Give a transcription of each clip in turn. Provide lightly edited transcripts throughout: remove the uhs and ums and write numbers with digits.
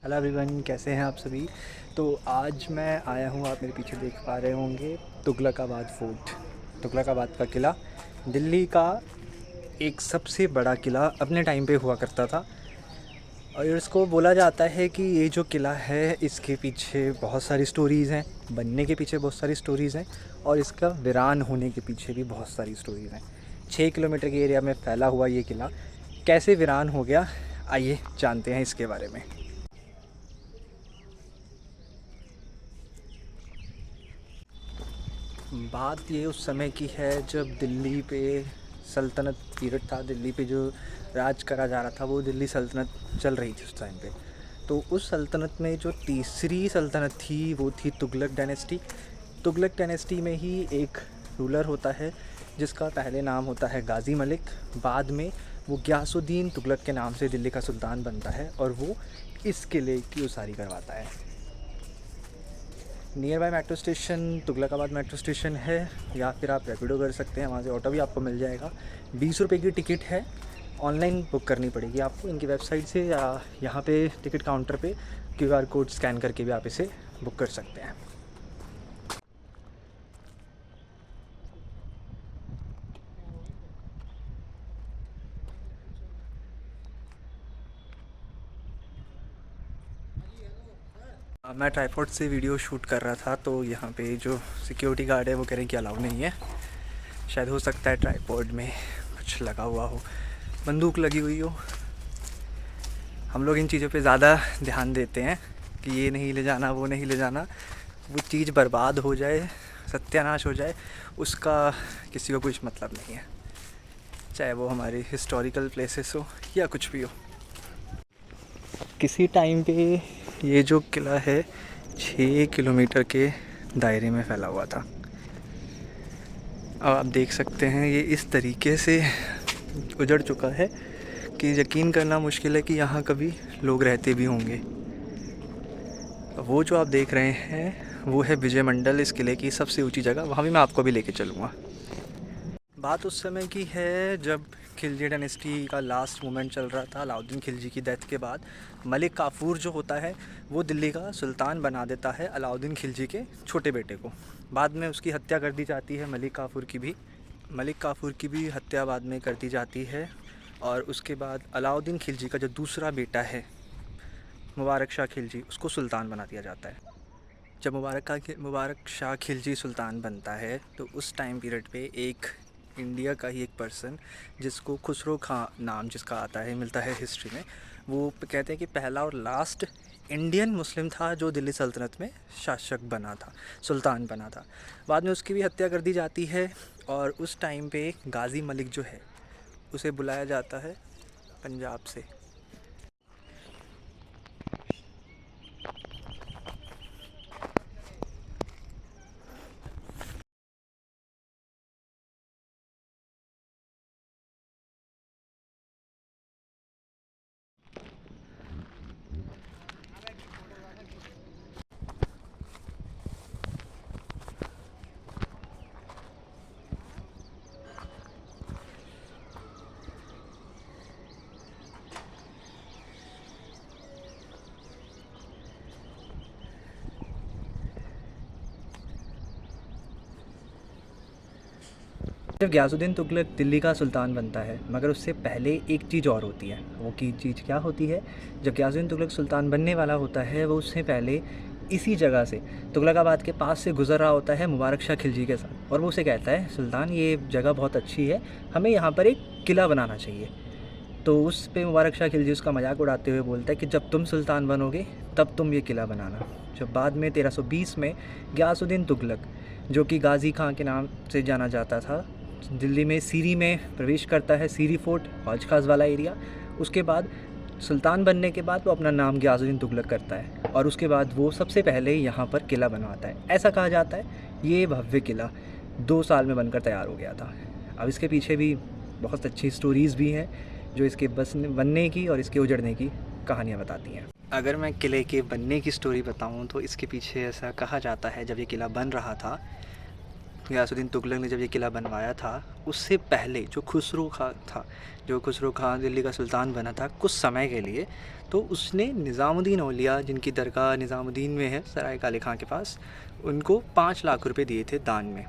Hello everyone, कैसे हैं आप सभी। तो आज मैं आया हूँ, आप मेरे पीछे देख पा रहे होंगे, तुगलकाबाद फोर्ट। तुगलकाबाद का किला दिल्ली का एक सबसे बड़ा किला अपने टाइम पे हुआ करता था। और इसको बोला जाता है कि ये जो किला है इसके पीछे बहुत सारी स्टोरीज़ हैं, बनने के पीछे बहुत सारी स्टोरीज़ हैं और इसका वीरान होने के पीछे भी बहुत सारी स्टोरीज़ हैं। 6 किलोमीटर के एरिया में फैला हुआ ये किला कैसे वीरान हो गया, आइए जानते हैं इसके बारे में। बात ये उस समय की है जब दिल्ली पे सल्तनत पीरियड था। दिल्ली पे जो राज करा जा रहा था वो दिल्ली सल्तनत चल रही थी उस टाइम पे। तो उस सल्तनत में जो तीसरी सल्तनत थी वो थी तुगलक डायनेस्टी। तुगलक डायनेस्टी में ही एक रूलर होता है जिसका पहले नाम होता है गाज़ी मलिक। बाद में वो गयासुद्दीन तुगलक के नाम से दिल्ली का सुल्तान बनता है और वो इस किले की उसारी करवाता है। Near by metro station Tughlakabad metro station है, या फिर आप रैपिडो कर सकते हैं, वहाँ से ऑटो भी आपको मिल जाएगा। 20 रुपये की टिकट है, ऑनलाइन बुक करनी पड़ेगी आपको इनकी वेबसाइट से, या यहाँ पे टिकट काउंटर पे क्यूआर कोड स्कैन करके भी आप इसे बुक कर सकते हैं। मैं ट्राईपॉड से वीडियो शूट कर रहा था तो यहाँ पे जो सिक्योरिटी गार्ड है वो कह रहे हैं कि अलाउ नहीं है। शायद हो सकता है ट्राईपॉड में कुछ लगा हुआ हो, बंदूक लगी हुई हो। हम लोग इन चीज़ों पे ज़्यादा ध्यान देते हैं कि ये नहीं ले जाना, वो नहीं ले जाना। वो चीज़ बर्बाद हो जाए, सत्यानाश हो जाए, उसका किसी को कुछ मतलब नहीं है, चाहे वो हमारे हिस्टोरिकल प्लेसेस हो या कुछ भी हो। किसी टाइम पे ये जो किला है 6 किलोमीटर के दायरे में फैला हुआ था। अब आप देख सकते हैं ये इस तरीके से उजड़ चुका है कि यकीन करना मुश्किल है कि यहाँ कभी लोग रहते भी होंगे। वो जो आप देख रहे हैं वो है विजय मंडल, इस किले की सबसे ऊंची जगह। वहाँ भी मैं आपको भी लेके चलूँगा। बात उस समय की है जब खिलजी डायनेस्टी का लास्ट मोमेंट चल रहा था। अलाउद्दीन खिलजी की डेथ के बाद मलिक काफ़ूर जो होता है वो दिल्ली का सुल्तान बना देता है अलाउद्दीन खिलजी के छोटे बेटे को। बाद में उसकी हत्या कर दी जाती है, मलिक काफ़ूर की भी हत्या बाद में कर दी जाती है। और उसके बाद अलाउद्दीन खिलजी का जो दूसरा बेटा है मुबारक शाह खिलजी, उसको सुल्तान बना दिया जाता है। जब मुबारक शाह खिलजी सुल्तान बनता है तो उस टाइम पीरियड पे एक इंडिया का ही एक पर्सन जिसको खुसरो खां नाम जिसका आता है, मिलता है हिस्ट्री में, वो कहते हैं कि पहला और लास्ट इंडियन मुस्लिम था जो दिल्ली सल्तनत में शासक बना था, सुल्तान बना था। बाद में उसकी भी हत्या कर दी जाती है और उस टाइम पे गाज़ी मलिक जो है उसे बुलाया जाता है पंजाब से। जब गयासुद्दीन तुगलक दिल्ली का सुल्तान बनता है, मगर उससे पहले एक चीज़ और होती है। वो की चीज़ क्या होती है? जब गयासुद्दीन तुगलक सुल्तान बनने वाला होता है वो उससे पहले इसी जगह से तुगलकाबाद के पास से गुजर रहा होता है मुबारक शाह खिलजी के साथ, और वो उसे कहता है सुल्तान ये जगह बहुत अच्छी है, हमें यहाँ पर एक किला बनाना चाहिए। तो उस पे मुबारक शाह खिलजी उसका मजाक उड़ाते हुए बोलता है कि जब तुम सुल्तान बनोगे तब तुम ये किला बनाना। जब बाद में 1320 में गयासुद्दीन तुगलक, जो कि गाज़ी खां के नाम से जाना जाता था, दिल्ली में सीरी में प्रवेश करता है, सीरी फोर्ट, हौज खास वाला एरिया। उसके बाद सुल्तान बनने के बाद वो अपना नाम गयासुद्दीन तुगलक करता है और उसके बाद वो सबसे पहले यहाँ पर किला बनवाता है। ऐसा कहा जाता है ये भव्य किला 2 साल में बनकर तैयार हो गया था। अब इसके पीछे भी बहुत अच्छी स्टोरीज़ भी हैं जो इसके बनने की और इसके उजड़ने की कहानियाँ बताती हैं। अगर मैं किले के बनने की स्टोरी बताऊँ तो इसके पीछे ऐसा कहा जाता है जब ये किला बन रहा था गयासुद्दीन तुगलक ने जब ये किला बनवाया था, उससे पहले जो खुसरो खां था, जो खुसरो खां दिल्ली का सुल्तान बना था कुछ समय के लिए, तो उसने निज़ामुद्दीन औलिया, जिनकी दरगाह निज़ामुद्दीन में है सराय काले खां के पास, उनको 5 लाख रुपए दिए थे दान में।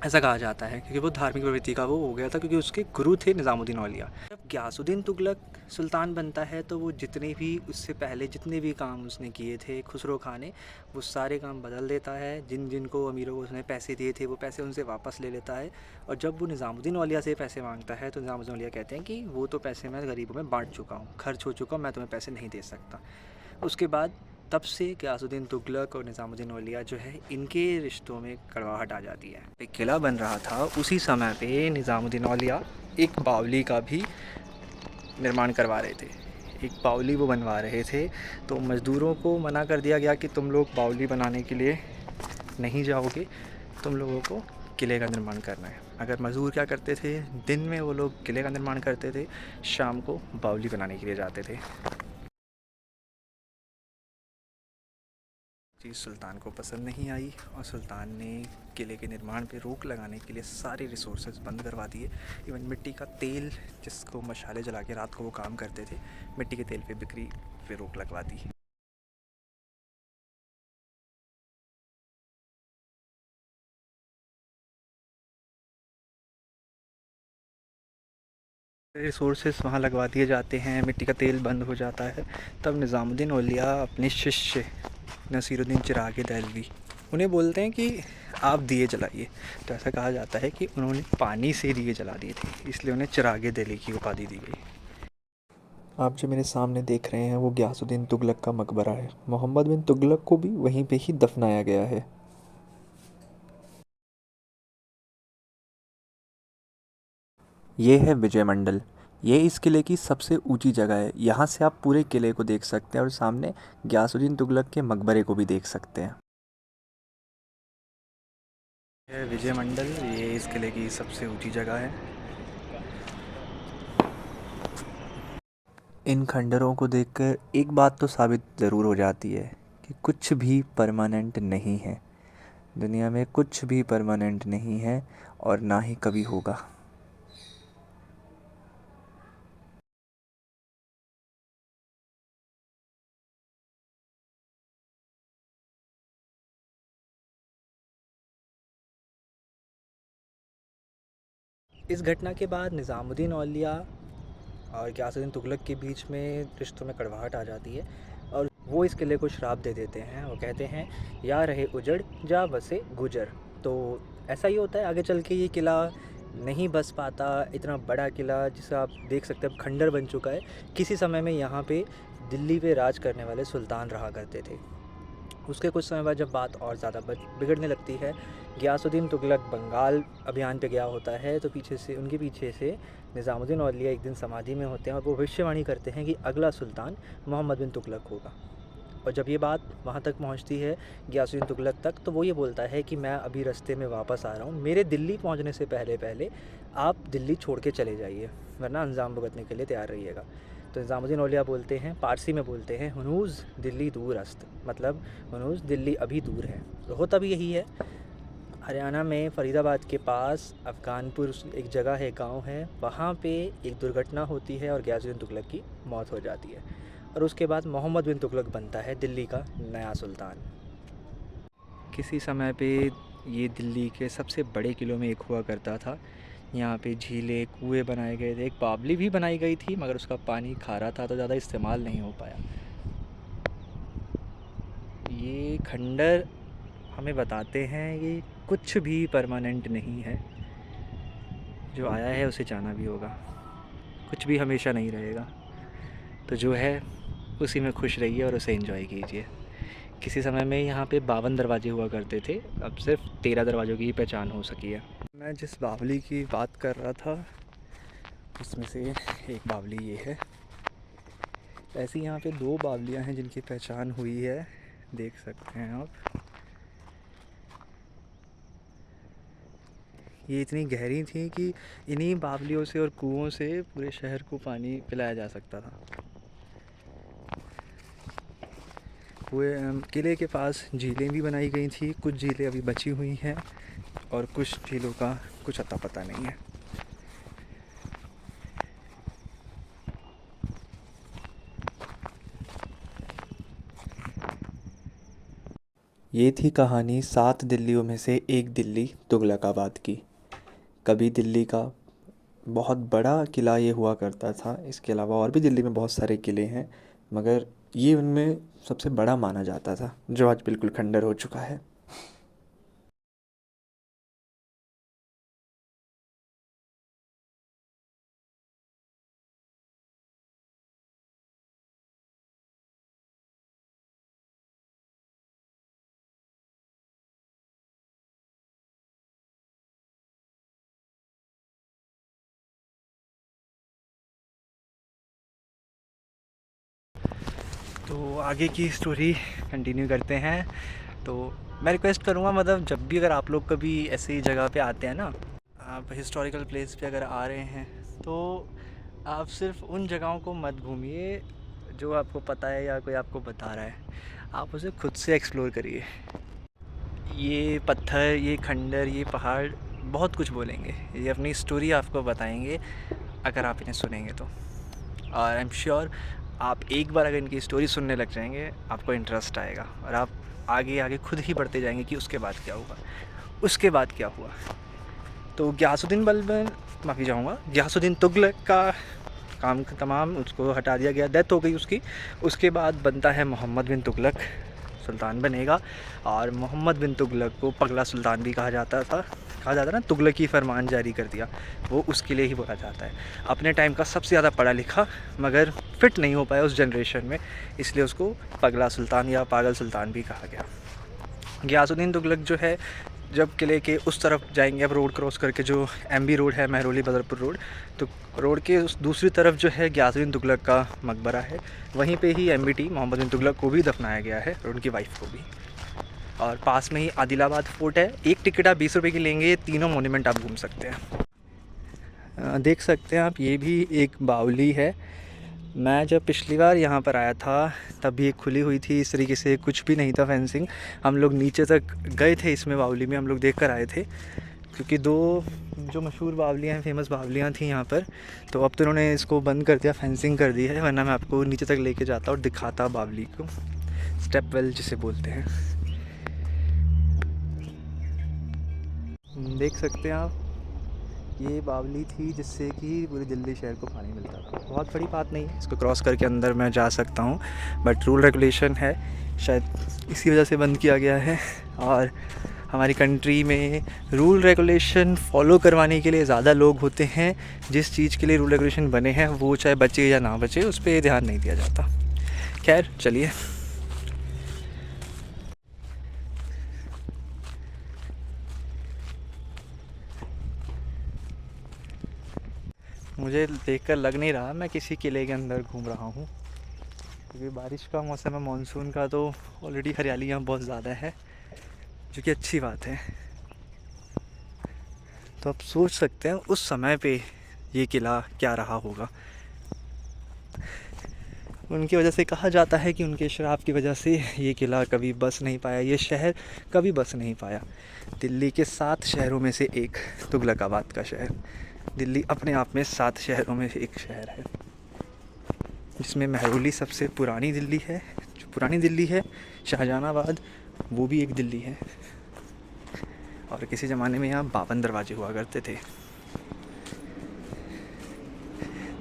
ऐसा कहा जाता है क्योंकि वो धार्मिक प्रवृत्ति का वो हो गया था, क्योंकि उसके गुरु थे निज़ामुद्दीन औलिया। जब गयासुद्दीन तुगलक सुल्तान बनता है तो वो जितने भी उससे पहले जितने भी काम उसने किए थे खुसरो खां ने, वो सारे काम बदल देता है। जिन जिनको अमीरों को उसने पैसे दिए थे वो पैसे उनसे वापस ले लेता है। और जब वो निज़ामुद्दीन औलिया से पैसे मांगता है तो निज़ामुद्दीन औलिया कहते हैं कि वो तो पैसे मैं गरीबों में बांट चुका हूँ, खर्च हो चुका हूँ, मैं तुम्हें पैसे नहीं दे सकता। उसके बाद तब से गयासुद्दीन तुगलक और निज़ामुद्दीन औलिया जो है, इनके रिश्तों में कड़वाहट आ जाती है। एक किला बन रहा था उसी समय पे निज़ामुद्दीन औलिया एक बावली का भी निर्माण करवा रहे थे। एक बावली वो बनवा रहे थे, तो मज़दूरों को मना कर दिया गया कि तुम लोग बावली बनाने के लिए नहीं जाओगे, तुम लोगों को किले का निर्माण करना है। अगर मज़दूर क्या करते थे, दिन में वो लोग किले का निर्माण करते थे, शाम को बावली बनाने के लिए जाते थे। चीज़ सुल्तान को पसंद नहीं आई और सुल्तान ने किले के निर्माण पे रोक लगाने के लिए सारे रिसोर्सेज बंद करवा दिए। इवन मिट्टी का तेल, जिसको मशाले जला के रात को वो काम करते थे, मिट्टी के तेल पे बिक्री पे रोक लगवा दी। रिसोर्सेज वहाँ लगवा दिए जाते हैं, मिट्टी का तेल बंद हो जाता है। तब निज़ामुद्दीन औलिया अपने शिष्य नसीरुद्दीन चिराग दहलवी, उन्हें बोलते हैं कि आप दिए जलाइए। तो ऐसा कहा जाता है कि उन्होंने पानी से दिए जला दिए थे, इसलिए उन्हें चिराग दहलवी की उपाधि दी गई। आप जो मेरे सामने देख रहे हैं वो गयासुद्दीन तुगलक का मकबरा है। मोहम्मद बिन तुगलक को भी वहीं पे ही दफनाया गया है। ये है विजय मंडल। ये इस किले की सबसे ऊंची जगह है। यहाँ से आप पूरे किले को देख सकते हैं और सामने गयासुद्दीन तुगलक के मकबरे को भी देख सकते हैं। ये विजय मंडल, ये इस किले की सबसे ऊंची जगह है। इन खंडरों को देखकर एक बात तो साबित ज़रूर हो जाती है कि कुछ भी परमानेंट नहीं है। दुनिया में कुछ भी परमानेंट नहीं है और ना ही कभी होगा। इस घटना के बाद निज़ामुद्दीन औलिया और गयासुद्दीन तुगलक के बीच में रिश्तों में कड़वाहट आ जाती है और वो इस किले को श्राप दे देते हैं। वो कहते हैं, या रहे उजड़ जा बसे गुजर। तो ऐसा ही होता है, आगे चल के ये किला नहीं बस पाता। इतना बड़ा किला जिसे आप देख सकते हैं अब खंडर बन चुका है। किसी समय में यहाँ पे दिल्ली पे राज करने वाले सुल्तान रहा करते थे। उसके कुछ समय बाद जब बात और ज़्यादा बिगड़ने लगती है, गयासुद्दीन तुगलक बंगाल अभियान पे गया होता है, तो उनके पीछे से निज़ामुद्दीन औलिया एक दिन समाधि में होते हैं और वो भविष्यवाणी करते हैं कि अगला सुल्तान मोहम्मद बिन तुगलक होगा। और जब ये बात वहाँ तक पहुँचती है गयासुद्दीन तुगलक तक, तो वो ये बोलता है कि मैं अभी रास्ते में वापस आ रहा हूँ, मेरे दिल्ली पहुँचने से पहले पहले आप दिल्ली छोड़ के चले जाइए, वरना अंजाम भुगतने के लिए तैयार रहिएगा। तो निज़ामुद्दीन औलिया बोलते हैं, पारसी में बोलते हैं, हुनूज़ दिल्ली दूर अस्त, मतलब हुनूज़ दिल्ली अभी दूर है। तो होता भी यही है। हरियाणा में फरीदाबाद के पास अफ़गानपुर एक जगह है, गांव है, वहाँ पे एक दुर्घटना होती है और गयासुद्दीन तुगलक की मौत हो जाती है। और उसके बाद मोहम्मद बिन तुगलक बनता है दिल्ली का नया सुल्तान। किसी समय पे ये दिल्ली के सबसे बड़े किलों में एक हुआ करता था। यहाँ पे झीलें, कुएं बनाए गए थे, एक बावली भी बनाई गई थी, मगर उसका पानी खारा था तो ज़्यादा इस्तेमाल नहीं हो पाया। ये खंडर हमें बताते हैं कि कुछ भी परमानेंट नहीं है, जो आया है उसे जाना भी होगा, कुछ भी हमेशा नहीं रहेगा। तो जो है उसी में खुश रहिए और उसे एंजॉय कीजिए। किसी समय में यहाँ पे 52 दरवाजे हुआ करते थे, अब सिर्फ 13 दरवाज़ों की ही पहचान हो सकी है। मैं जिस बावली की बात कर रहा था उसमें से एक बावली ये है। ऐसी यहाँ पे 2 बावलियाँ हैं जिनकी पहचान हुई है, देख सकते हैं आप। ये इतनी गहरी थी कि इन्हीं बावलियों से और कुओं से पूरे शहर को पानी पिलाया जा सकता था। कुएं, किले के पास झीलें भी बनाई गई थी, कुछ झीलें अभी बची हुई हैं। और कुछ झीलों का कुछ अता पता नहीं है। ये थी कहानी 7 दिल्लियों में से एक दिल्ली तुगलकाबाद की। कभी दिल्ली का बहुत बड़ा किला ये हुआ करता था। इसके अलावा और भी दिल्ली में बहुत सारे किले हैं, मगर ये उनमें सबसे बड़ा माना जाता था, जो आज बिल्कुल खंडर हो चुका है। तो आगे की स्टोरी कंटिन्यू करते हैं। तो मैं रिक्वेस्ट करूँगा, मतलब जब भी अगर आप लोग कभी ऐसी जगह पे आते हैं ना, आप हिस्टोरिकल प्लेस पे अगर आ रहे हैं, तो आप सिर्फ उन जगहों को मत घूमिए जो आपको पता है या कोई आपको बता रहा है। आप उसे खुद से एक्सप्लोर करिए। ये पत्थर, ये खंडर, ये पहाड़ बहुत कुछ बोलेंगे। ये अपनी स्टोरी आपको बताएंगे अगर आप इन्हें सुनेंगे तो। और आई एम श्योर आप एक बार अगर इनकी स्टोरी सुनने लग जाएंगे, आपको इंटरेस्ट आएगा और आप आगे आगे खुद ही बढ़ते जाएंगे कि उसके बाद क्या हुआ, उसके बाद क्या हुआ। तो गयासुद्दीन बल्बन, माफ़ी चाहूँगा, गयासुद्दीन तुगलक का काम तमाम उसको हटा दिया गया, डेथ हो गई उसकी। उसके बाद बनता है मोहम्मद बिन तुगलक, सुल्तान बनेगा। और मोहम्मद बिन तुगलक को पगला सुल्तान भी कहा जाता था। कहा जाता ना, तुगलकी फरमान जारी कर दिया, वो उसके लिए ही बोला जाता है। अपने टाइम का सबसे ज़्यादा पढ़ा लिखा, मगर फिट नहीं हो पाया उस जनरेशन में, इसलिए उसको पगला सुल्तान या पागल सुल्तान भी कहा गया। गयासुद्दीन तुगलक जो है, जब किले के उस तरफ जाएंगे, अब रोड क्रॉस करके, जो एमबी रोड है, महरौली बदरपुर रोड, तो रोड के उस दूसरी तरफ जो है गयासुद्दीन तुगलक का मकबरा है। वहीं पे ही एमबीटी मोहम्मद बिन तुगलक को भी दफनाया गया है और उनकी वाइफ को भी। और पास में ही आदिलाबाद फोर्ट है। एक टिकट आप 20 रुपये की लेंगे, तीनों मोन्यूमेंट आप घूम सकते हैं। देख सकते हैं आप, ये भी एक बावली है। मैं जब पिछली बार यहाँ पर आया था तब ये खुली हुई थी, इस तरीके से कुछ भी नहीं था फेंसिंग। हम लोग नीचे तक गए थे, इसमें बावली में हम लोग देख कर आए थे, क्योंकि 2 जो मशहूर बावलियाँ हैं, फेमस बावलियाँ थी यहाँ पर। तो अब तो उन्होंने इसको बंद कर दिया, फेंसिंग कर दी है, वरना मैं आपको नीचे तक लेके जाता और दिखाता बावली को, स्टेप वेल जिसे बोलते हैं। देख सकते हैं आप, ये बावली थी जिससे कि पूरी दिल्ली शहर को पानी मिलता था। बहुत बड़ी बात नहीं है, इसको क्रॉस करके अंदर मैं जा सकता हूँ, बट रूल रेगुलेशन है, शायद इसी वजह से बंद किया गया है। और हमारी कंट्री में रूल रेगुलेशन फॉलो करवाने के लिए ज़्यादा लोग होते हैं। जिस चीज़ के लिए रूल रेगुलेशन बने हैं, वो चाहे बचे या ना बचे, उस पर ध्यान नहीं दिया जाता। खैर चलिए। मुझे देखकर लग नहीं रहा मैं किसी किले के अंदर घूम रहा हूँ, क्योंकि बारिश का मौसम है, मानसून का, तो ऑलरेडी हरियाली यहाँ बहुत ज़्यादा है, जो कि अच्छी बात है। तो आप सोच सकते हैं उस समय पे ये किला क्या रहा होगा। उनकी वजह से कहा जाता है कि उनके श्राप की वजह से ये किला कभी बस नहीं पाया, ये शहर कभी बस नहीं पाया। दिल्ली के 7 शहरों में से एक तुगलकाबाद का शहर। दिल्ली अपने आप में 7 शहरों में से एक शहर है, जिसमें महरौली सबसे पुरानी दिल्ली है। जो पुरानी दिल्ली है, शाहजहानाबाद, वो भी एक दिल्ली है। और किसी ज़माने में यहाँ 52 दरवाजे हुआ करते थे।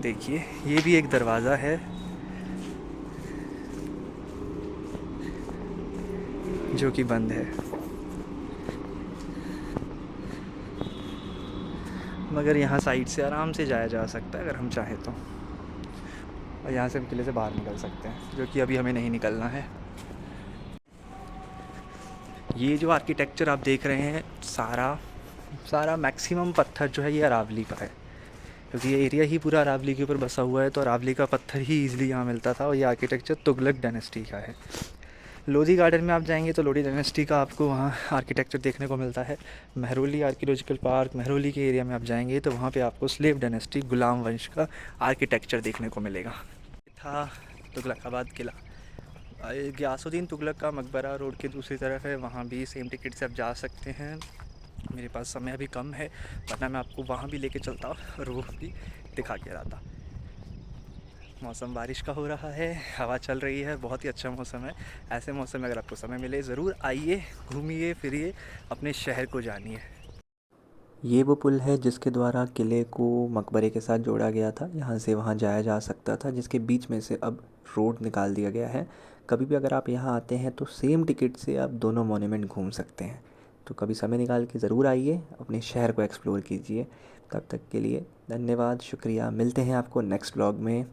देखिए, ये भी एक दरवाज़ा है, जो कि बंद है, मगर यहाँ साइड से आराम से जाया जा सकता है अगर हम चाहें तो। और यहाँ से हम किले से बाहर निकल सकते हैं, जो कि अभी हमें नहीं निकलना है। ये जो आर्किटेक्चर आप देख रहे हैं, सारा मैक्सिमम पत्थर जो है, ये अरावली का है, क्योंकि ये एरिया ही पूरा अरावली के ऊपर बसा हुआ है। तो अरावली का पत्थर ही ईज़िली यहाँ मिलता था। और ये आर्किटेक्चर तुगलक डायनेस्टी का है। लोधी गार्डन में आप जाएंगे तो लोधी डायनेस्टी का आपको वहाँ आर्किटेक्चर देखने को मिलता है। महरौली आर्कियोलॉजिकल पार्क, महरौली के एरिया में आप जाएंगे तो वहाँ पे आपको स्लेव डायनेस्टी, गुलाम वंश का आर्किटेक्चर देखने को मिलेगा। था तुगलकाबाद किला। गयासुद्दीन तुगलक का मकबरा रोड के दूसरी तरफ है, वहाँ भी सेम टिकट से आप जा सकते हैं। मेरे पास समय अभी कम है, वरना मैं आपको वहाँ भी लेके चलता और वो भी दिखा के लाता। मौसम बारिश का हो रहा है, हवा चल रही है, बहुत ही अच्छा मौसम है। ऐसे मौसम में अगर आपको समय मिले ज़रूर आइए, घूमिए फिरिए, अपने शहर को जानिए। ये वो पुल है जिसके द्वारा किले को मकबरे के साथ जोड़ा गया था, यहाँ से वहाँ जाया जा सकता था, जिसके बीच में से अब रोड निकाल दिया गया है। कभी भी अगर आप यहाँ आते हैं तो सेम टिकट से आप दोनों मॉन्यूमेंट घूम सकते हैं। तो कभी समय निकाल के ज़रूर आइए, अपने शहर को एक्सप्लोर कीजिए। तब तक के लिए धन्यवाद, शुक्रिया। मिलते हैं आपको नेक्स्ट व्लॉग में।